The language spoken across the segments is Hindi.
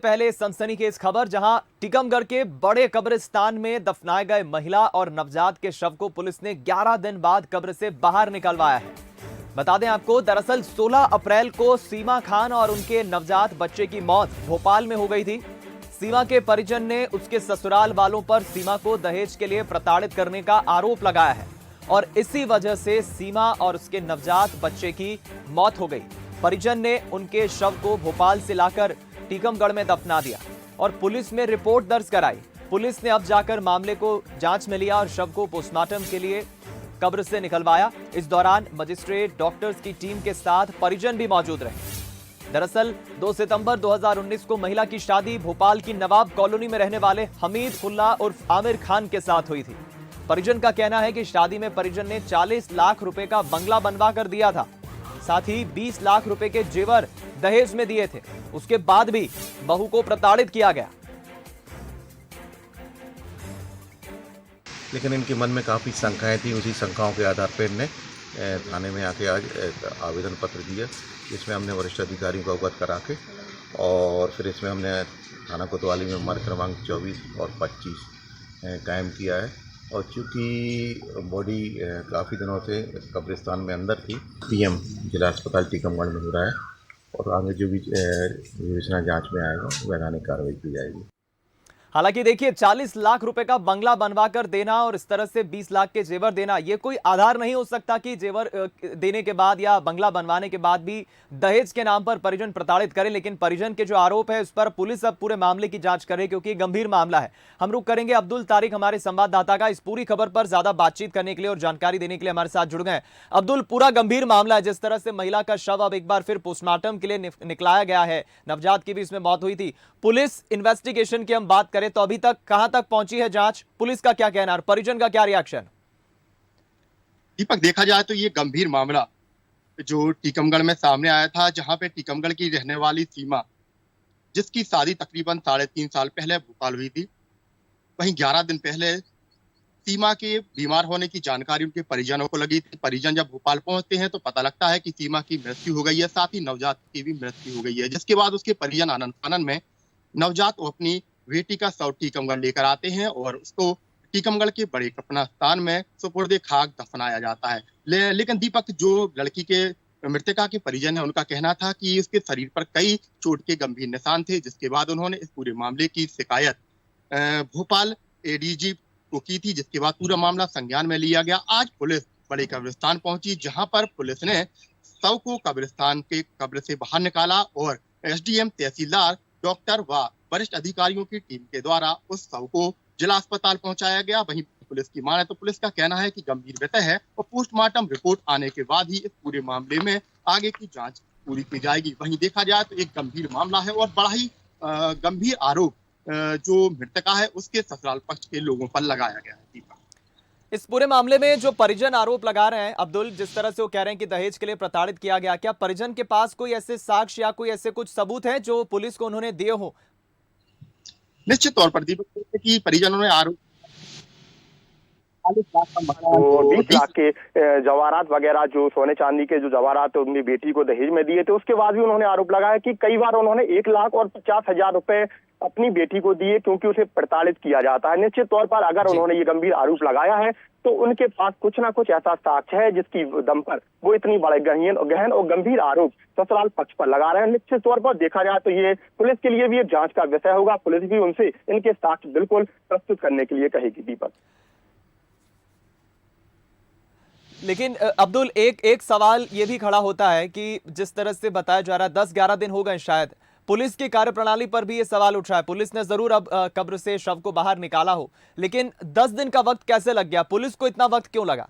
पहले सनसनीखेज खबर, जहां टीकमगढ़ के बड़े कब्रिस्तान में दफनाए गए महिला और नवजात के शव को पुलिस ने 11 दिन बाद कब्र से बाहर निकलवाया है। बता दें आपको, दरअसल 16 अप्रैल को सीमा खान और उनके नवजात बच्चे की मौत भोपाल में हो गई थी। सीमा के परिजन ने उसके ससुराल वालों पर सीमा को दहेज के लिए प्रताड़ित करने का आरोप लगाया है और इसी वजह से सीमा और उसके नवजात बच्चे की मौत हो गई। परिजन ने उनके शव को भोपाल से लाकर टीकमगढ़ में दफना दिया और पुलिस में रिपोर्ट दर्ज कराई। पुलिस ने अब जाकर मामले को जांच में लिया और शव को पोस्टमार्टम के लिए कब्र से निकलवाया। इस दौरान मजिस्ट्रेट, डॉक्टर्स की टीम के साथ परिजन भी मौजूद रहे। दरअसल 2 सितंबर 2019 को महिला की शादी भोपाल की नवाब कॉलोनी में रहने वाले हमीद उल्ला उर्फ आमिर खान के साथ हुई थी। परिजन का कहना है कि शादी में परिजन ने 40 लाख रुपए का बंगला बनवा कर दिया था, साथ ही 20 लाख रुपए के जेवर दहेज में दिए थे। उसके बाद भी बहू को प्रताड़ित किया गया। लेकिन इनके मन में काफ़ी शंकाएं थी। उसी शंकाओं के आधार पर इनने थाने में आके आज आवेदन पत्र दिया, जिसमें हमने वरिष्ठ अधिकारियों को अवगत करा के और फिर इसमें हमने थाना कोतवाली में मार्ग क्रमांक 24 और 25 कायम किया है। और चूँकि बॉडी काफ़ी दिनों से कब्रिस्तान में अंदर थी, पीएम जिला अस्पताल टीकमगढ़ में हो रहा है और आगे जो भी विवेचना जांच में आएगा वैधानिक कार्रवाई की जाएगी। हालांकि देखिए, 40 लाख रुपए का बंगला बनवा कर देना और इस तरह से 20 लाख के जेवर देना, यह कोई आधार नहीं हो सकता कि जेवर देने के बाद या बंगला बनवाने के बाद भी दहेज के नाम पर परिजन प्रताड़ित करें। लेकिन परिजन के जो आरोप है उस पर पुलिस अब पूरे मामले की जांच करे, क्योंकि गंभीर मामला है। हम रुक करेंगे अब्दुल तारिक, हमारे संवाददाता का, इस पूरी खबर पर ज्यादा बातचीत करने के लिए और जानकारी देने के लिए हमारे साथ जुड़ गए। अब्दुल, पूरा गंभीर मामला है, जिस तरह से महिला का शव अब एक बार फिर पोस्टमार्टम के लिए निकलाया गया है, नवजात की भी इसमें मौत हुई थी। पुलिस इन्वेस्टिगेशन की हम बात करें तो अभी तक कहां तक पहुंची है जांच? पुलिस का क्या कहना है, परिजन का क्या रिएक्शन? दीपक, देखा जाए तो ये गंभीर मामला जो टीकमगढ़ में सामने आया था, जहां पे टीकमगढ़ की रहने वाली सीमा, जिसकी शादी तकरीबन 3.5 साल पहले भोपाल हुई थी, वहीं 11 दिन पहले सीमा के बीमार होने की जानकारी उनके परिजनों को लगी थी। परिजन जब भोपाल पहुंचते हैं तो पता लगता है कि सीमा की मृत्यु हो गई है, साथ ही नवजात की भी मृत्यु हो गई है। जिसके बाद उसके परिजन आनंद फानन में नवजात को अपनी बेटी का शव टीकमगढ़ लेकर आते हैं और उसको टीकमगढ़ के बड़े कब्रिस्तान में सुपुर्दे खाक दफनाया जाता है। लेकिन दीपक, जो लड़की के मृतका के परिजन है, उनका कहना था कि उसके शरीर पर कई चोट के गंभीर निशान थे। जिसके बाद उन्होंने इस पूरे मामले की शिकायत भोपाल एडीजी को की थी, जिसके बाद पूरा मामला संज्ञान में लिया गया। आज पुलिस बड़े कब्रिस्तान पहुंची, जहां पर पुलिस ने शव को कब्रिस्तान के कब्र से बाहर निकाला और एसडीएम, तहसीलदार, डॉक्टर व वरिष्ठ अधिकारियों की टीम के द्वारा उस शव को जिला अस्पताल पहुंचाया गया। वहीं पुलिस की माने तो पुलिस का कहना है कि गंभीर विषय है और पोस्टमार्टम रिपोर्ट आने के बाद ही इस पूरे मामले में आगे की जांच पूरी की जाएगी। वहीं देखा जाए तो एक गंभीर मामला है और बड़ा ही गंभीर आरोप जो मृतका है उसके ससुराल पक्ष के लोगों पर लगाया गया है। दीपक, इस पूरे मामले में जो परिजन आरोप लगा रहे हैं अब्दुल, जिस तरह से वो कह रहे हैं कि दहेज के लिए प्रताड़ित किया गया, क्या परिजन के पास कोई ऐसे साक्ष्य या कोई ऐसे कुछ सबूत है जो पुलिस को उन्होंने दिए हो? निश्चित तौर पर दीपक, कि परिजनों ने आरोप 20 लाख के जवाहरात वगैरह, जो सोने चांदी के जो जवाहरात उनकी बेटी को दहेज में दिए थे, उसके बाद भी उन्होंने आरोप लगाया कि कई बार उन्होंने 1,50,000 रुपए अपनी बेटी को दिए क्योंकि उसे प्रताड़ित किया जाता है। निश्चित तौर पर अगर उन्होंने ये गंभीर आरोप लगाया है तो उनके पास कुछ ना कुछ ऐसा साक्ष्य है जिसकी दम पर वो इतनी बड़े गहन और गंभीर आरोप ससुराल पक्ष पर लगा रहे हैं। निश्चित तौर पर देखा जाए तो ये पुलिस के लिए भी एक जांच का विषय होगा। पुलिस भी उनसे इनके साक्ष्य बिल्कुल प्रस्तुत करने के लिए कहेगी। दीपक, लेकिन अब्दुल, एक सवाल ये भी खड़ा होता है कि जिस तरह से बताया जा रहा है 10-11 दिन हो गए शायद, पुलिस की कार्यप्रणाली पर भी ये सवाल उठ रहा है। पुलिस ने जरूर अब कब्र से शव को बाहर निकाला हो, लेकिन 10 दिन का वक्त कैसे लग गया? पुलिस को इतना वक्त क्यों लगा?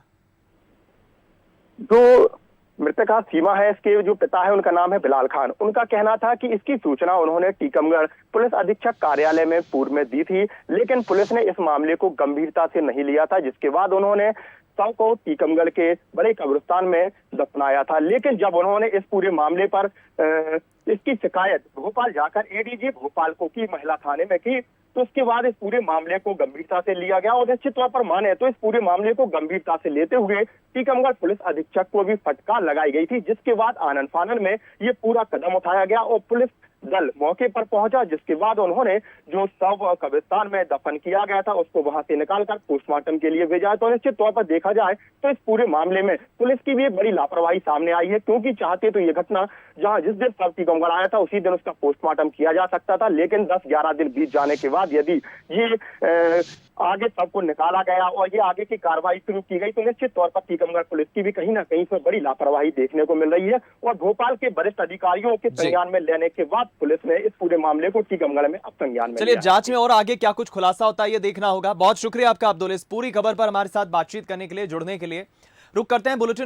जो मृतका सीमा है, इसके जो पिता है उनका नाम है बिलाल खान। उनका कहना था कि इसकी सूचना उन्होंने टीकमगढ़ पुलिस अधीक्षक कार्यालय में पूर्व में दी थी, लेकिन पुलिस ने इस मामले को गंभीरता से नहीं लिया था, जिसके बाद उन्होंने शव को टीकमगढ़ के बड़े कब्रिस्तान में दफनाया था। लेकिन जब उन्होंने इस पूरे मामले पर इसकी शिकायत भोपाल जाकर एडीजी भोपाल को की, महिला थाने में की, तो उसके बाद इस पूरे मामले को गंभीरता से लिया गया और निश्चित तौर पर माने तो इस पूरे मामले को गंभीरता से लेते हुए टीकमगढ़ पुलिस अधीक्षक को भी फटकार लगाई गई थी, जिसके बाद आनन फानन में ये पूरा कदम उठाया गया और पुलिस दल मौके पर पहुंचा, जिसके बाद उन्होंने जो शव कब्रिस्तान में दफन किया गया था उसको वहां से निकालकर पोस्टमार्टम के लिए भेजा। तो निश्चित तौर पर देखा जाए तो इस पूरे मामले में पुलिस की भी एक बड़ी लापरवाही सामने आई है, क्योंकि चाहते तो ये घटना जहां जिस दिन शव टीकमगढ़ आया था उसी दिन उसका पोस्टमार्टम किया जा सकता था, लेकिन 10-11 दिन बीत जाने के बाद यदि ये आगे सबको निकाला गया और ये आगे की कार्रवाई शुरू की गई, तो निश्चित तौर पर टीकमगढ़ पुलिस की भी कहीं ना कहीं पर बड़ी लापरवाही देखने को मिल रही है। और भोपाल के वरिष्ठ अधिकारियों के संज्ञान में लेने के बाद पुलिस ने इस पूरे मामले को टीकमगढ़ में अब संज्ञान में चलिए, लिया है। जांच में और आगे क्या कुछ खुलासा होता है ये देखना होगा। बहुत शुक्रिया आपका अब्दुल, इस पूरी खबर पर हमारे साथ बातचीत करने के लिए, जुड़ने के लिए। रुक करते हैं बुलेटिन।